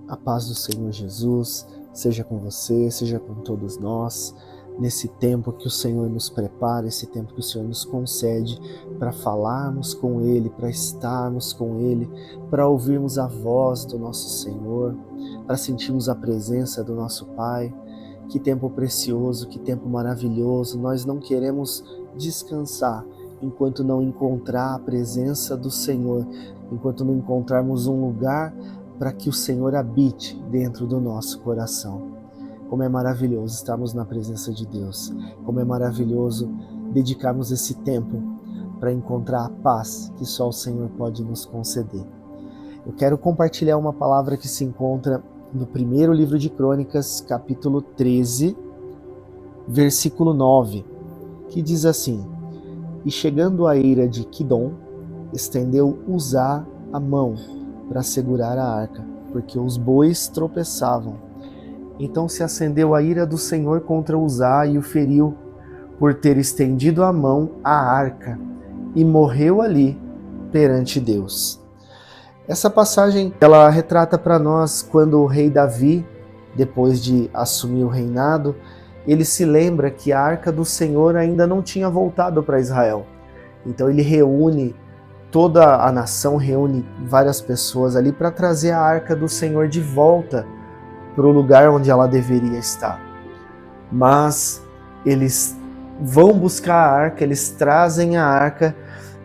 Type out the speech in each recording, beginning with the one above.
A paz do Senhor Jesus seja com você, seja com todos nós, nesse tempo que o Senhor nos prepara, esse tempo que o Senhor nos concede para falarmos com Ele, para estarmos com Ele, para ouvirmos a voz do nosso Senhor, para sentirmos a presença do nosso Pai. Que tempo precioso, que tempo maravilhoso. Nós não queremos descansar enquanto não encontrar a presença do Senhor, enquanto não encontrarmos um lugar para que o Senhor habite dentro do nosso coração. Como é maravilhoso estarmos na presença de Deus, como é maravilhoso dedicarmos esse tempo para encontrar a paz que só o Senhor pode nos conceder. Eu quero compartilhar uma palavra que se encontra no primeiro livro de Crônicas, capítulo 13, versículo 9, que diz assim: E chegando à eira de Quidom, estendeu Uzá a mão para segurar a arca, porque os bois tropeçavam. Então se acendeu a ira do Senhor contra Uzá e o feriu, por ter estendido a mão à arca, e morreu ali perante Deus. Essa passagem, ela retrata para nós quando o rei Davi, depois de assumir o reinado, ele se lembra que a arca do Senhor ainda não tinha voltado para Israel. Então ele reúne toda a nação, reúne várias pessoas ali para trazer a arca do Senhor de volta para o lugar onde ela deveria estar. Mas eles vão buscar a arca, eles trazem a arca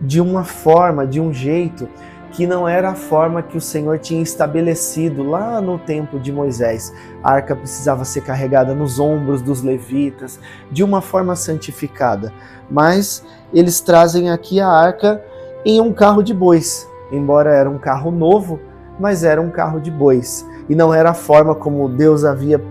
de uma forma, de um jeito que não era a forma que o Senhor tinha estabelecido lá no tempo de Moisés. A arca precisava ser carregada nos ombros dos levitas, de uma forma santificada. Mas eles trazem aqui a arca em um carro de bois. Embora era um carro novo, mas era um carro de bois. E não era a forma como Deus havia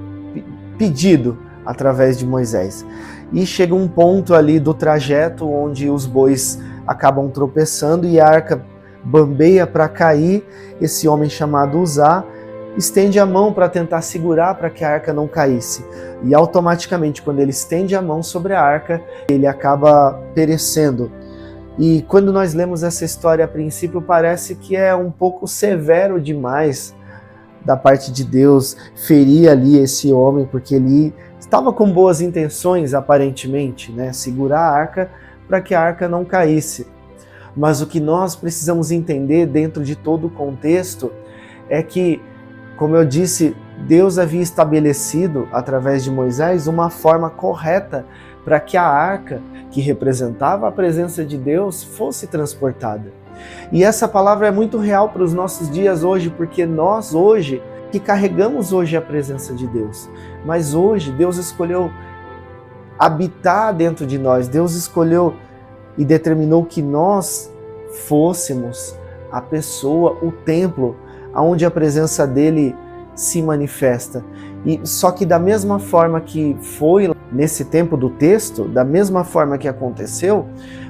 pedido através de Moisés. E chega um ponto ali do trajeto onde os bois acabam tropeçando e a arca bambeia para cair. Esse homem chamado Uzá estende a mão para tentar segurar para que a arca não caísse. E automaticamente, quando ele estende a mão sobre a arca, ele acaba perecendo. E quando nós lemos essa história, a princípio parece que é um pouco severo demais da parte de Deus ferir ali esse homem, porque ele estava com boas intenções, aparentemente, né? Segurar a arca para que a arca não caísse. Mas o que nós precisamos entender dentro de todo o contexto é que, como eu disse, Deus havia estabelecido, através de Moisés, uma forma correta para que a arca, que representava a presença de Deus, fosse transportada. E essa palavra é muito real para os nossos dias hoje, porque nós hoje, que carregamos hoje a presença de Deus, mas hoje Deus escolheu habitar dentro de nós, Deus escolheu e determinou que nós fôssemos a pessoa, o templo, onde a presença dele se manifesta. E só que da mesma forma que foi nesse tempo do texto, da mesma forma que aconteceu,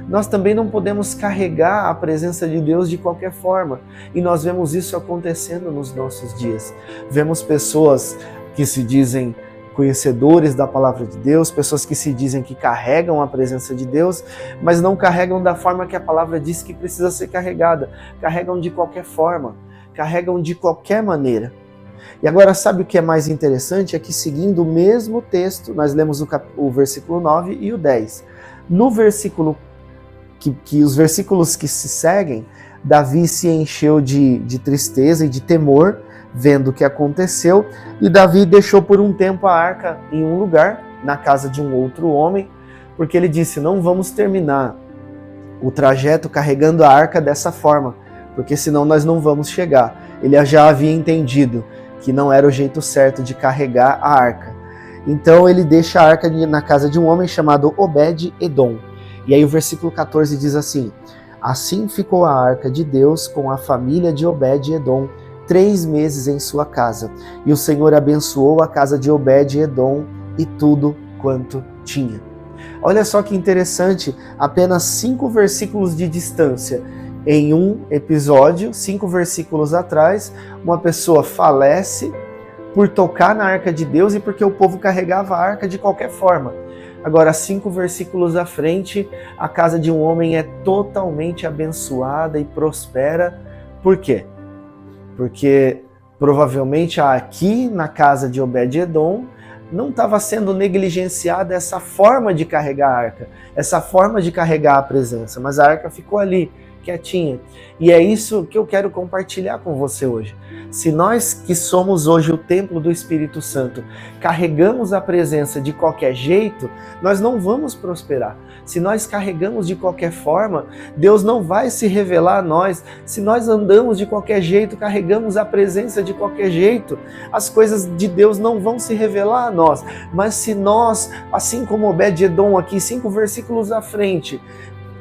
nós também não podemos carregar a presença de Deus de qualquer forma. E nós vemos isso acontecendo nos nossos dias. Vemos pessoas que se dizem conhecedores da palavra de Deus, pessoas que se dizem que carregam a presença de Deus, mas não carregam da forma que a palavra diz que precisa ser carregada. Carregam de qualquer forma, carregam de qualquer maneira. E agora, sabe o que é mais interessante? É que seguindo o mesmo texto, nós lemos o versículo 9 e o 10. No versículo, os versículos que se seguem, Davi se encheu de tristeza e de temor, vendo o que aconteceu, e Davi deixou por um tempo a arca em um lugar, na casa de um outro homem, porque ele disse: não vamos terminar o trajeto carregando a arca dessa forma, porque senão nós não vamos chegar. Ele já havia entendido que não era o jeito certo de carregar a arca. Então ele deixa a arca na casa de um homem chamado Obed-Edom. E aí o versículo 14 diz assim: assim ficou a arca de Deus com a família de Obed-Edom 3 meses em sua casa. E o Senhor abençoou a casa de Obed-Edom e tudo quanto tinha. Olha só que interessante, apenas 5 versículos de distância. Em um episódio, 5 versículos atrás, uma pessoa falece por tocar na arca de Deus e porque o povo carregava a arca de qualquer forma. Agora, 5 versículos à frente, a casa de um homem é totalmente abençoada e prospera. Por quê? Porque Provavelmente aqui na casa de Obed-Edom não estava sendo negligenciada essa forma de carregar a arca, essa forma de carregar a presença, mas a arca ficou ali, quietinha. E é isso que eu quero compartilhar com você hoje. Se nós que somos hoje o templo do Espírito Santo carregamos a presença de qualquer jeito, nós não vamos prosperar. Se nós carregamos de qualquer forma, Deus não vai se revelar a nós. Se nós andamos de qualquer jeito, carregamos a presença de qualquer jeito, as coisas de Deus não vão se revelar a nós. Mas se nós, assim como Obed-Edom aqui, 5 versículos à frente,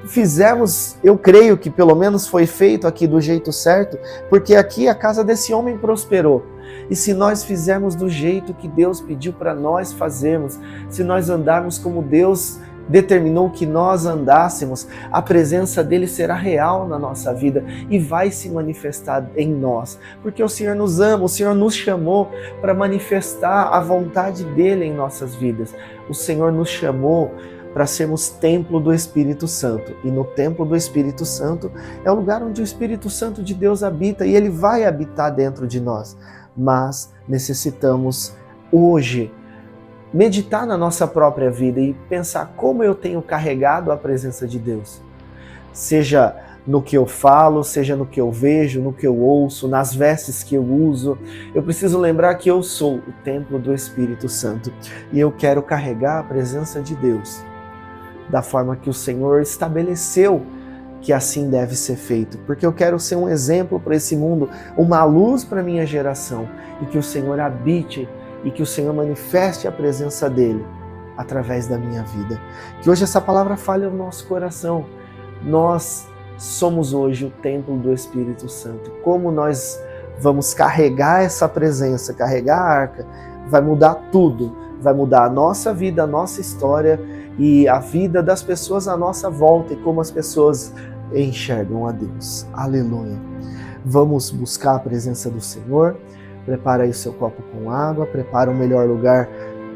fizermos, eu creio que pelo menos foi feito aqui do jeito certo, porque aqui a casa desse homem prosperou. E se nós fizermos do jeito que Deus pediu para nós fazermos, se nós andarmos como Deus determinou que nós andássemos, a presença dele será real na nossa vida e vai se manifestar em nós, porque o Senhor nos ama, o Senhor nos chamou para manifestar a vontade dele em nossas vidas. O Senhor nos chamou para sermos templo do Espírito Santo. E no templo do Espírito Santo é o lugar onde o Espírito Santo de Deus habita e ele vai habitar dentro de nós. Mas necessitamos hoje meditar na nossa própria vida e pensar como eu tenho carregado a presença de Deus. Seja no que eu falo, seja no que eu vejo, no que eu ouço, nas vestes que eu uso. Eu preciso lembrar que eu sou o templo do Espírito Santo e eu quero carregar a presença de Deus da forma que o Senhor estabeleceu que assim deve ser feito, porque eu quero ser um exemplo para esse mundo, uma luz para a minha geração, e que o Senhor habite e que o Senhor manifeste a presença dele através da minha vida. Que hoje essa palavra fale ao nosso coração. Nós somos hoje o templo do Espírito Santo. Como nós vamos carregar essa presença, carregar a arca, vai mudar tudo. Vai mudar a nossa vida, a nossa história e a vida das pessoas à nossa volta e como as pessoas enxergam a Deus. Aleluia. Vamos buscar a presença do Senhor. Prepara aí o seu copo com água, prepara o melhor lugar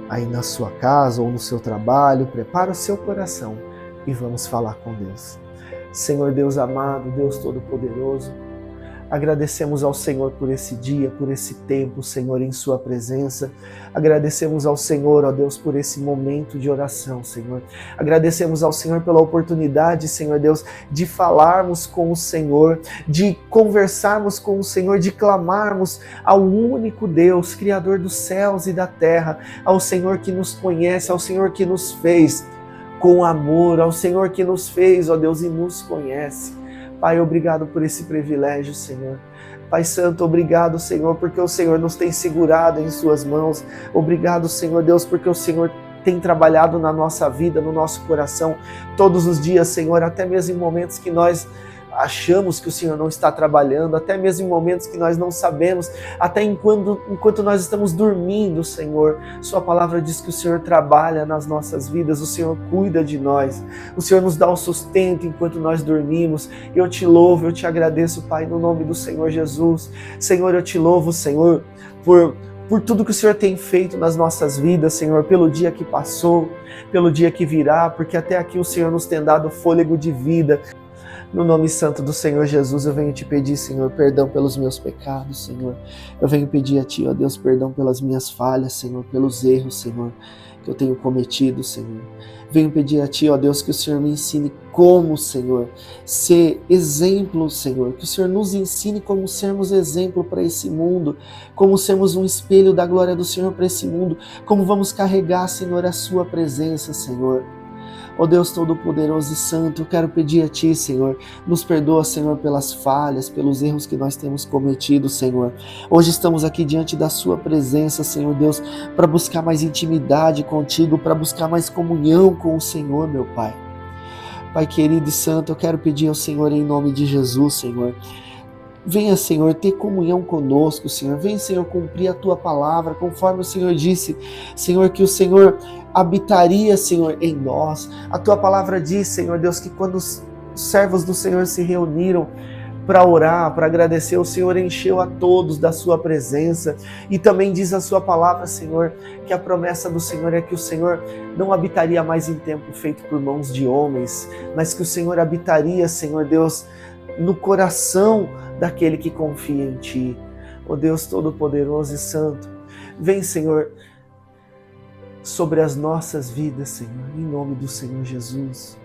aí na sua casa ou no seu trabalho, prepara o seu coração e vamos falar com Deus. Senhor Deus amado, Deus Todo-Poderoso, agradecemos ao Senhor por esse dia, por esse tempo, Senhor, em sua presença. Agradecemos ao Senhor, ó Deus, por esse momento de oração, Senhor. Agradecemos ao Senhor pela oportunidade, Senhor Deus, de falarmos com o Senhor, de conversarmos com o Senhor, de clamarmos ao único Deus, Criador dos céus e da terra, ao Senhor que nos conhece, ao Senhor que nos fez com amor, ao Senhor que nos fez, ó Deus, e nos conhece. Pai, obrigado por esse privilégio, Senhor. Pai Santo, obrigado, Senhor, porque o Senhor nos tem segurado em suas mãos. Obrigado, Senhor Deus, porque o Senhor tem trabalhado na nossa vida, no nosso coração, todos os dias, Senhor, até mesmo em momentos que nós achamos que o Senhor não está trabalhando, até mesmo em momentos que nós não sabemos, até enquanto nós estamos dormindo, Senhor. Sua palavra diz que o Senhor trabalha nas nossas vidas, o Senhor cuida de nós, o Senhor nos dá o sustento enquanto nós dormimos. Eu te louvo, eu te agradeço, Pai, no nome do Senhor Jesus. Senhor, eu te louvo, Senhor, por tudo que o Senhor tem feito nas nossas vidas, Senhor, pelo dia que passou, pelo dia que virá, porque até aqui o Senhor nos tem dado fôlego de vida. No nome santo do Senhor Jesus, eu venho te pedir, Senhor, perdão pelos meus pecados, Senhor. Eu venho pedir a Ti, ó Deus, perdão pelas minhas falhas, Senhor, pelos erros, Senhor, que eu tenho cometido, Senhor. Venho pedir a Ti, ó Deus, que o Senhor me ensine como, Senhor, ser exemplo, Senhor. Que o Senhor nos ensine como sermos exemplo para esse mundo, como sermos um espelho da glória do Senhor para esse mundo, como vamos carregar, Senhor, a Sua presença, Senhor. Ó Deus Todo-Poderoso e Santo, eu quero pedir a Ti, Senhor, nos perdoa, Senhor, pelas falhas, pelos erros que nós temos cometido, Senhor. Hoje estamos aqui diante da Sua presença, Senhor Deus, para buscar mais intimidade contigo, para buscar mais comunhão com o Senhor, meu Pai. Pai querido e santo, eu quero pedir ao Senhor em nome de Jesus, Senhor. Venha, Senhor, ter comunhão conosco, Senhor. Venha, Senhor, cumprir a Tua palavra, conforme o Senhor disse, Senhor, que o Senhor habitaria, Senhor, em nós. A Tua palavra diz, Senhor Deus, que quando os servos do Senhor se reuniram para orar, para agradecer, o Senhor encheu a todos da Sua presença. E também diz a Sua palavra, Senhor, que a promessa do Senhor é que o Senhor não habitaria mais em templo feito por mãos de homens, mas que o Senhor habitaria, Senhor Deus, no coração daquele que confia em Ti. Ó Deus Todo-Poderoso e Santo, vem, Senhor, sobre as nossas vidas, Senhor, em nome do Senhor Jesus.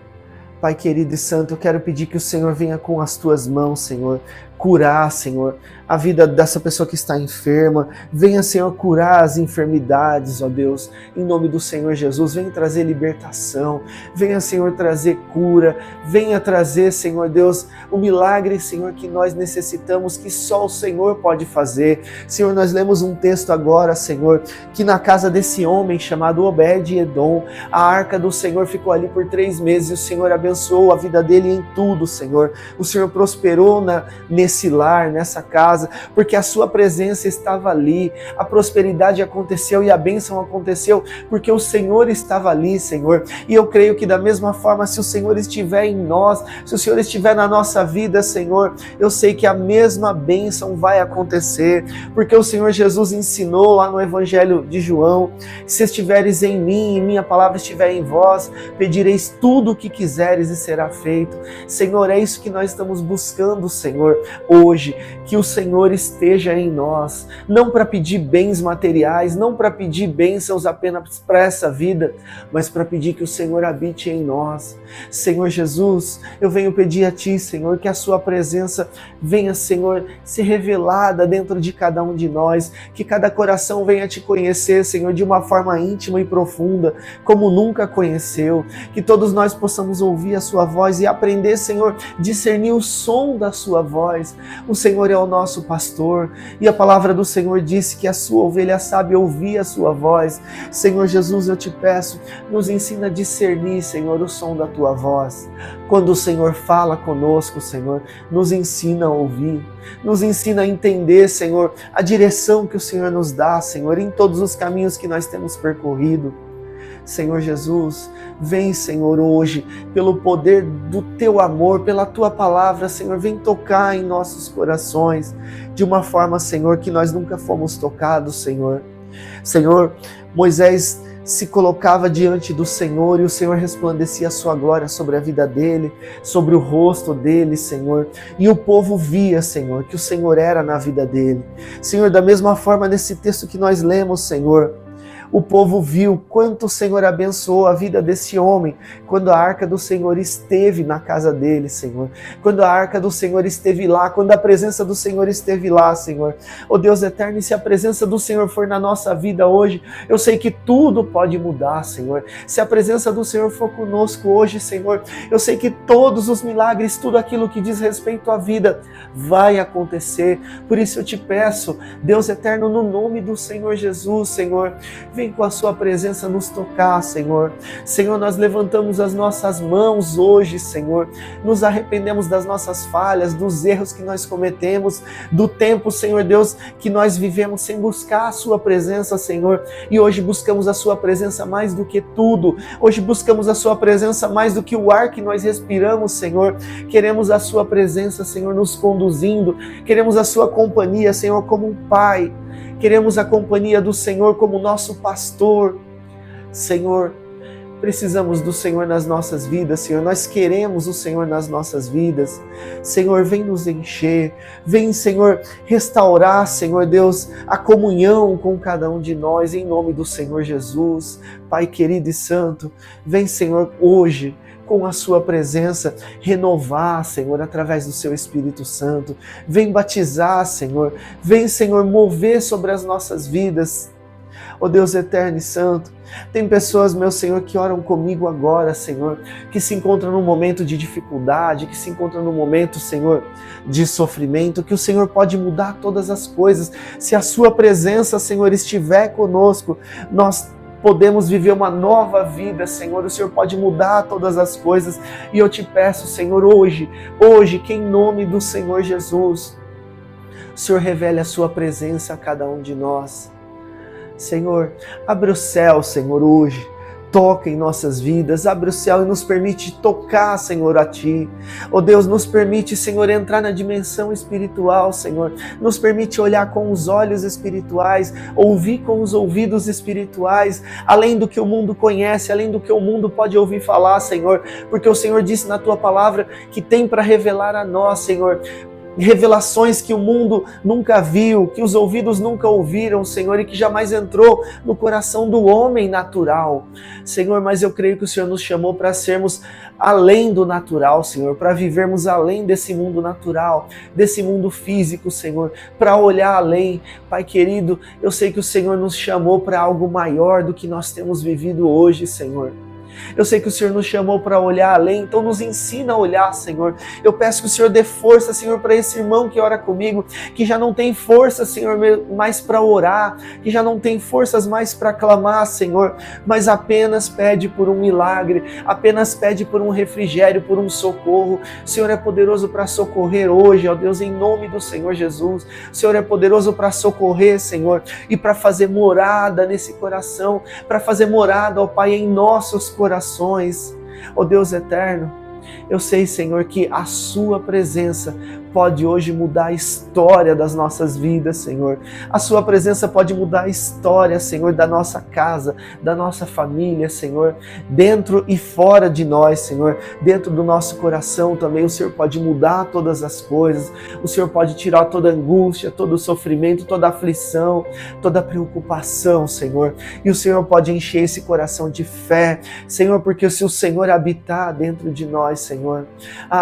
Pai querido e santo, eu quero pedir que o Senhor venha com as tuas mãos, Senhor, curar, Senhor, a vida dessa pessoa que está enferma. Venha, Senhor, curar as enfermidades, ó Deus, em nome do Senhor Jesus. Venha trazer libertação, venha, Senhor, trazer cura, venha trazer, Senhor Deus, o milagre, Senhor, que nós necessitamos, que só o Senhor pode fazer. Senhor, nós lemos um texto agora, Senhor, que na casa desse homem chamado Obed-Edom, a arca do Senhor ficou ali por 3 meses e o Senhor abençoou a vida dele em tudo, Senhor. O Senhor prosperou nesse lar, nessa casa, porque a sua presença estava ali, a prosperidade aconteceu e a bênção aconteceu, porque o Senhor estava ali, Senhor. E eu creio que da mesma forma, se o Senhor estiver em nós, se o Senhor estiver na nossa vida, Senhor, eu sei que a mesma bênção vai acontecer, porque o Senhor Jesus ensinou lá no Evangelho de João: se estiveres em mim e minha palavra estiver em vós, pedireis tudo o que quiseres e será feito. Senhor, é isso que nós estamos buscando, Senhor, hoje, que o Senhor esteja em nós, não para pedir bens materiais, não para pedir bênçãos apenas para essa vida, mas para pedir que o Senhor habite em nós. Senhor Jesus, eu venho pedir a Ti, Senhor, que a Sua presença venha, Senhor, ser revelada dentro de cada um de nós, que cada coração venha Te conhecer, Senhor, de uma forma íntima e profunda, como nunca conheceu, que todos nós possamos ouvir a Sua voz e aprender, Senhor, discernir o som da Sua voz. O Senhor é o nosso pastor e a palavra do Senhor disse que a sua ovelha sabe ouvir a sua voz. Senhor Jesus, eu te peço, nos ensina a discernir, Senhor, o som da tua voz. Quando o Senhor fala conosco, Senhor, nos ensina a ouvir, nos ensina a entender, Senhor, a direção que o Senhor nos dá, Senhor, em todos os caminhos que nós temos percorrido. Senhor Jesus, vem, Senhor, hoje, pelo poder do Teu amor, pela Tua palavra, Senhor, vem tocar em nossos corações, de uma forma, Senhor, que nós nunca fomos tocados, Senhor. Senhor, Moisés se colocava diante do Senhor e o Senhor resplandecia a sua glória sobre a vida dele, sobre o rosto dele, Senhor. E o povo via, Senhor, que o Senhor era na vida dele. Senhor, da mesma forma, nesse texto que nós lemos, Senhor, o povo viu quanto o Senhor abençoou a vida desse homem quando a arca do Senhor esteve na casa dele, Senhor. Quando a arca do Senhor esteve lá, quando a presença do Senhor esteve lá, Senhor. Ó Deus eterno, e se a presença do Senhor for na nossa vida hoje, eu sei que tudo pode mudar, Senhor. Se a presença do Senhor for conosco hoje, Senhor, eu sei que todos os milagres, tudo aquilo que diz respeito à vida, vai acontecer. Por isso eu te peço, Deus eterno, no nome do Senhor Jesus, Senhor, vem com a sua presença nos tocar, Senhor. Senhor, nós levantamos as nossas mãos hoje, Senhor. Nos arrependemos das nossas falhas, dos erros que nós cometemos, do tempo, Senhor Deus, que nós vivemos sem buscar a sua presença, Senhor. E hoje buscamos a sua presença mais do que tudo. Hoje buscamos a sua presença mais do que o ar que nós respiramos, Senhor. Queremos a sua presença, Senhor, nos conduzindo. Queremos a sua companhia, Senhor, como um pai. Queremos a companhia do Senhor como nosso pastor. Senhor, precisamos do Senhor nas nossas vidas, Senhor. Nós queremos o Senhor nas nossas vidas. Senhor, vem nos encher. Vem, Senhor, restaurar, Senhor Deus, a comunhão com cada um de nós, em nome do Senhor Jesus. Pai querido e santo, vem, Senhor, hoje, com a sua presença, renovar, Senhor, através do seu Espírito Santo. Vem batizar, Senhor. Vem, Senhor, mover sobre as nossas vidas. Ó Deus eterno e santo, tem pessoas, meu Senhor, que oram comigo agora, Senhor, que se encontram num momento de dificuldade, que se encontram num momento, Senhor, de sofrimento, que o Senhor pode mudar todas as coisas. Se a sua presença, Senhor, estiver conosco, nós podemos viver uma nova vida, Senhor. O Senhor pode mudar todas as coisas. E eu te peço, Senhor, hoje, que em nome do Senhor Jesus, o Senhor revele a sua presença a cada um de nós. Senhor, abre o céu, Senhor, hoje. Toca em nossas vidas, abre o céu e nos permite tocar, Senhor, a Ti. Ó Deus, nos permite, Senhor, entrar na dimensão espiritual, Senhor. Nos permite olhar com os olhos espirituais, ouvir com os ouvidos espirituais, além do que o mundo conhece, além do que o mundo pode ouvir falar, Senhor. Porque o Senhor disse na Tua palavra que tem para revelar a nós, Senhor, revelações que o mundo nunca viu, que os ouvidos nunca ouviram, Senhor, e que jamais entrou no coração do homem natural. Senhor, mas eu creio que o Senhor nos chamou para sermos além do natural, Senhor, para vivermos além desse mundo natural, desse mundo físico, Senhor, para olhar além. Pai querido, eu sei que o Senhor nos chamou para algo maior do que nós temos vivido hoje, Senhor. Eu sei que o Senhor nos chamou para olhar além, então nos ensina a olhar, Senhor. Eu peço que o Senhor dê força, Senhor, para esse irmão que ora comigo, que já não tem força, Senhor, mais para orar, que já não tem forças mais para clamar, Senhor, mas apenas pede por um milagre, apenas pede por um refrigério, por um socorro. O Senhor é poderoso para socorrer hoje, ó Deus, em nome do Senhor Jesus. O Senhor é poderoso para socorrer, Senhor, e para fazer morada nesse coração, para fazer morada, ó Pai, em nossos corações. Ó Deus eterno, eu sei, Senhor, que a sua presença pode hoje mudar a história das nossas vidas, Senhor. A sua presença pode mudar a história, Senhor, da nossa casa, da nossa família, Senhor, dentro e fora de nós, Senhor, dentro do nosso coração também. O Senhor pode mudar todas as coisas, o Senhor pode tirar toda angústia, todo sofrimento, toda aflição, toda preocupação, Senhor, e o Senhor pode encher esse coração de fé, Senhor, porque se o Senhor habitar dentro de nós, Senhor,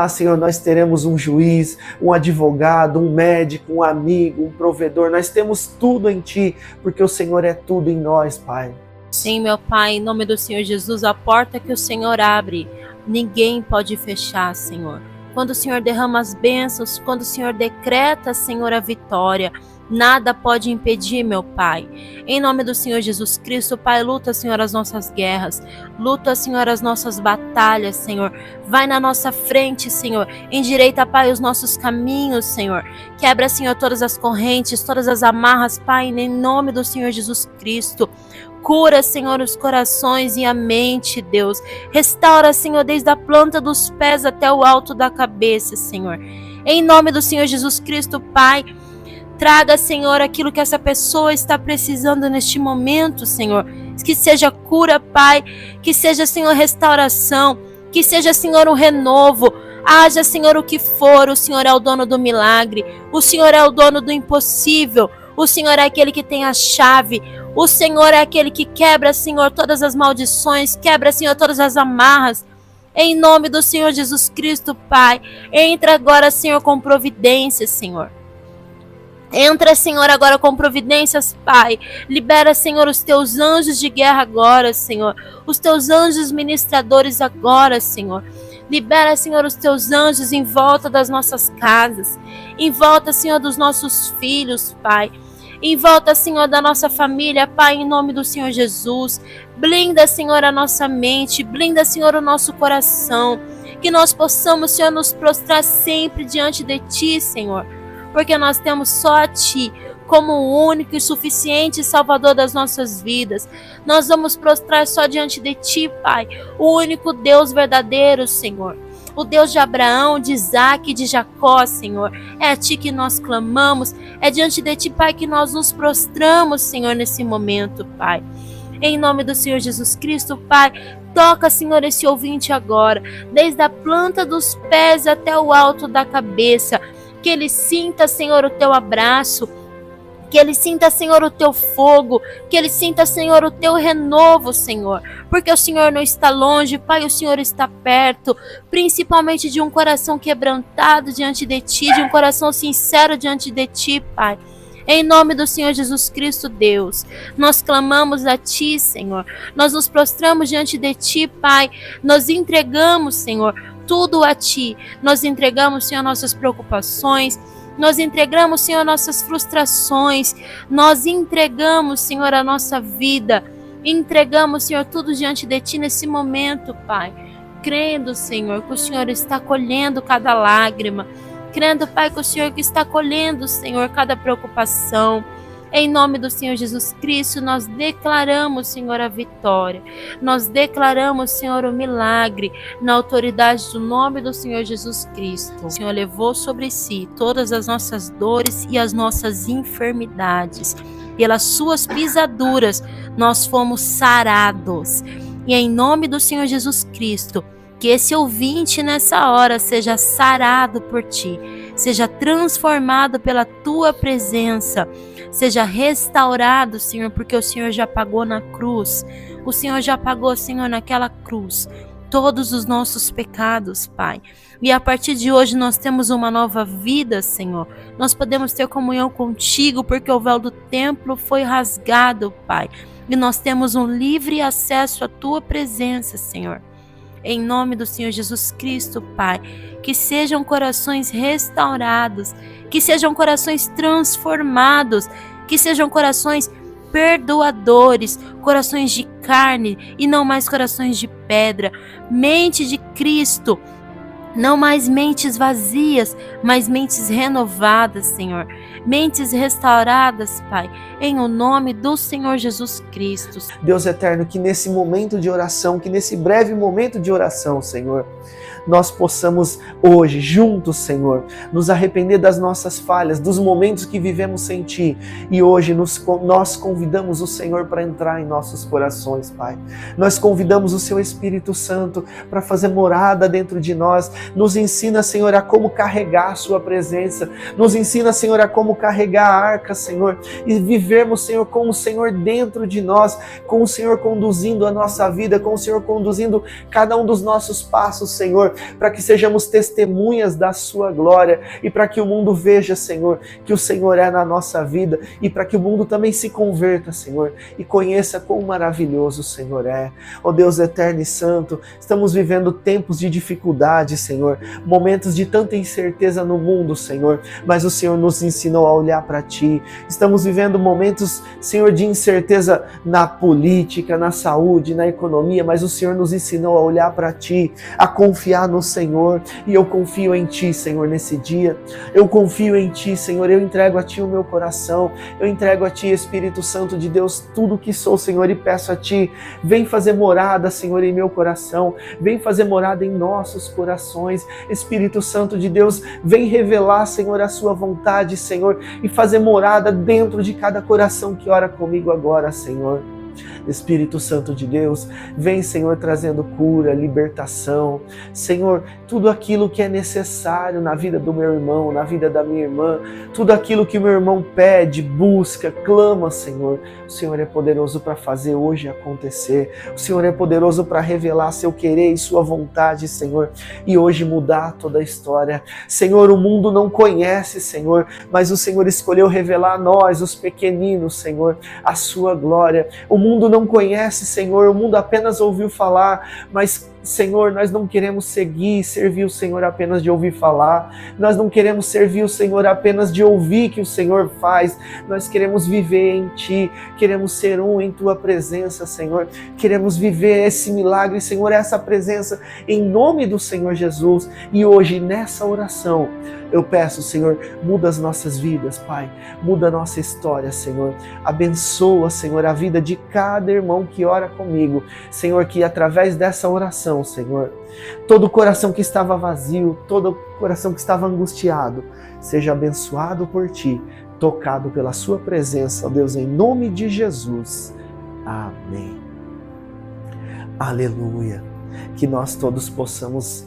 Senhor, nós teremos um juiz, um advogado, um médico, um amigo, um provedor. Nós temos tudo em Ti, porque o Senhor é tudo em nós, Pai. Sim, meu Pai, em nome do Senhor Jesus, a porta que o Senhor abre, ninguém pode fechar, Senhor. Quando o Senhor derrama as bênçãos, quando o Senhor decreta, Senhor, a vitória, nada pode impedir, meu Pai. Em nome do Senhor Jesus Cristo, Pai, luta, Senhor, as nossas guerras. Luta, Senhor, as nossas batalhas, Senhor. Vai na nossa frente, Senhor. Endireita, Pai, os nossos caminhos, Senhor. Quebra, Senhor, todas as correntes, todas as amarras, Pai, em nome do Senhor Jesus Cristo. Cura, Senhor, os corações e a mente, Deus. Restaura, Senhor, desde a planta dos pés até o alto da cabeça, Senhor. Em nome do Senhor Jesus Cristo, Pai, traga, Senhor, aquilo que essa pessoa está precisando neste momento, Senhor. Que seja cura, Pai. Que seja, Senhor, restauração. Que seja, Senhor, um renovo. Haja, Senhor, o que for. O Senhor é o dono do milagre. O Senhor é o dono do impossível. O Senhor é aquele que tem a chave. O Senhor é aquele que quebra, Senhor, todas as maldições. Quebra, Senhor, todas as amarras. Em nome do Senhor Jesus Cristo, Pai. Entra agora, Senhor, com providência, Senhor. Entra, Senhor, agora com providências, Pai. Libera, Senhor, os teus anjos de guerra agora, Senhor. Os teus anjos ministradores agora, Senhor. Libera, Senhor, os teus anjos em volta das nossas casas. Em volta, Senhor, dos nossos filhos, Pai. Em volta, Senhor, da nossa família, Pai, em nome do Senhor Jesus. Blinda, Senhor, a nossa mente. Blinda, Senhor, o nosso coração. Que nós possamos, Senhor, nos prostrar sempre diante de Ti, Senhor. Porque nós temos só a Ti como o único e suficiente Salvador das nossas vidas. Nós vamos prostrar só diante de Ti, Pai, o único Deus verdadeiro, Senhor. O Deus de Abraão, de Isaac e de Jacó, Senhor. É a Ti que nós clamamos, é diante de Ti, Pai, que nós nos prostramos, Senhor, nesse momento, Pai. Em nome do Senhor Jesus Cristo, Pai, toca, Senhor, esse ouvinte agora, desde a planta dos pés até o alto da cabeça. Que ele sinta, Senhor, o Teu abraço. Que ele sinta, Senhor, o Teu fogo. Que ele sinta, Senhor, o Teu renovo, Senhor. Porque o Senhor não está longe, Pai, o Senhor está perto. Principalmente de um coração quebrantado diante de Ti, de um coração sincero diante de Ti, Pai. Em nome do Senhor Jesus Cristo, Deus, nós clamamos a Ti, Senhor. Nós nos prostramos diante de Ti, Pai. Nós entregamos, Senhor, tudo a Ti. Nós entregamos, Senhor, nossas preocupações. Nós entregamos, Senhor, nossas frustrações. Nós entregamos, Senhor, a nossa vida. Entregamos, Senhor, tudo diante de Ti nesse momento, Pai. Crendo, Senhor, que o Senhor está colhendo cada lágrima. Crendo, Pai, que o Senhor que está colhendo, Senhor, cada preocupação. Em nome do Senhor Jesus Cristo, nós declaramos, Senhor, a vitória. Nós declaramos, Senhor, o milagre na autoridade do nome do Senhor Jesus Cristo. O Senhor levou sobre si todas as nossas dores e as nossas enfermidades. Pelas suas pisaduras, nós fomos sarados. E em nome do Senhor Jesus Cristo, que esse ouvinte nessa hora seja sarado por Ti, seja transformado pela tua presença, seja restaurado, Senhor, porque o Senhor já pagou na cruz. O Senhor já pagou, Senhor, naquela cruz todos os nossos pecados, Pai. E a partir de hoje nós temos uma nova vida, Senhor. Nós podemos ter comunhão contigo porque o véu do templo foi rasgado, Pai. E nós temos um livre acesso à tua presença, Senhor. Em nome do Senhor Jesus Cristo, Pai, que sejam corações restaurados, que sejam corações transformados, que sejam corações perdoadores, corações de carne e não mais corações de pedra, mente de Cristo, não mais mentes vazias, mas mentes renovadas, Senhor, mentes restauradas, Pai, em o nome do Senhor Jesus Cristo. Deus eterno, que nesse momento de oração, que nesse breve momento de oração, Senhor, nós possamos hoje, juntos, Senhor, nos arrepender das nossas falhas, dos momentos que vivemos sem Ti. E hoje nós convidamos o Senhor para entrar em nossos corações, Pai. Nós convidamos o Seu Espírito Santo para fazer morada dentro de nós. Nos ensina, Senhor, a como carregar a Sua presença. Nos ensina, Senhor, a como carregar a arca, Senhor. E vivermos, Senhor, com o Senhor dentro de nós, com o Senhor conduzindo a nossa vida, com o Senhor conduzindo cada um dos nossos passos, Senhor, para que sejamos testemunhas da Sua glória e para que o mundo veja, Senhor, que o Senhor é na nossa vida e para que o mundo também se converta, Senhor, e conheça quão maravilhoso o Senhor é. Ó Deus eterno e santo, estamos vivendo tempos de dificuldade, Senhor, momentos de tanta incerteza no mundo, Senhor, mas o Senhor nos ensinou a olhar para Ti. Estamos vivendo momentos, Senhor, de incerteza na política, na saúde, na economia, mas o Senhor nos ensinou a olhar para Ti, a confiar no Senhor, e eu confio em Ti, Senhor, nesse dia. Eu confio em Ti, Senhor, eu entrego a Ti o meu coração, eu entrego a Ti, Espírito Santo de Deus, tudo o que sou, Senhor, e peço a Ti, vem fazer morada, Senhor, em meu coração, vem fazer morada em nossos corações. Espírito Santo de Deus, vem revelar, Senhor, a Sua vontade, Senhor, e fazer morada dentro de cada coração que ora comigo agora, Senhor. Espírito Santo de Deus, vem, Senhor, trazendo cura, libertação, Senhor, tudo aquilo que é necessário na vida do meu irmão, na vida da minha irmã, tudo aquilo que o meu irmão pede, busca, clama, Senhor, o Senhor é poderoso para fazer hoje acontecer, o Senhor é poderoso para revelar seu querer e sua vontade, Senhor, e hoje mudar toda a história. Senhor, o mundo não conhece, Senhor, mas o Senhor escolheu revelar a nós, os pequeninos, Senhor, a sua glória. O mundo não conhece, Senhor, o mundo apenas ouviu falar, mas Senhor, nós não queremos servir o Senhor apenas de ouvir falar, nós não queremos servir o Senhor apenas de ouvir que o Senhor faz, nós queremos viver em Ti, queremos ser um em Tua presença, Senhor, queremos viver esse milagre, Senhor, essa presença em nome do Senhor Jesus. E hoje, nessa oração, eu peço, Senhor, muda as nossas vidas, Pai, muda a nossa história, Senhor, abençoa, Senhor, a vida de cada irmão que ora comigo, Senhor, que através dessa oração, Senhor, todo coração que estava vazio, todo coração que estava angustiado, seja abençoado por Ti, tocado pela Sua presença, ó Deus, em nome de Jesus. Amém. Aleluia. Que nós todos possamos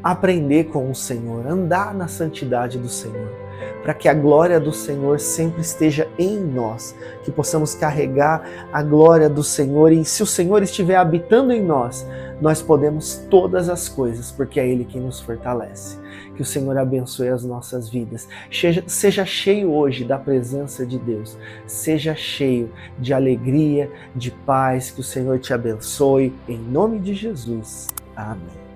aprender com o Senhor, andar na santidade do Senhor, para que a glória do Senhor sempre esteja em nós, que possamos carregar a glória do Senhor, e se o Senhor estiver habitando em nós, nós podemos todas as coisas, porque é Ele quem nos fortalece. Que o Senhor abençoe as nossas vidas. Seja cheio hoje da presença de Deus. Seja cheio de alegria, de paz. Que o Senhor te abençoe. Em nome de Jesus. Amém.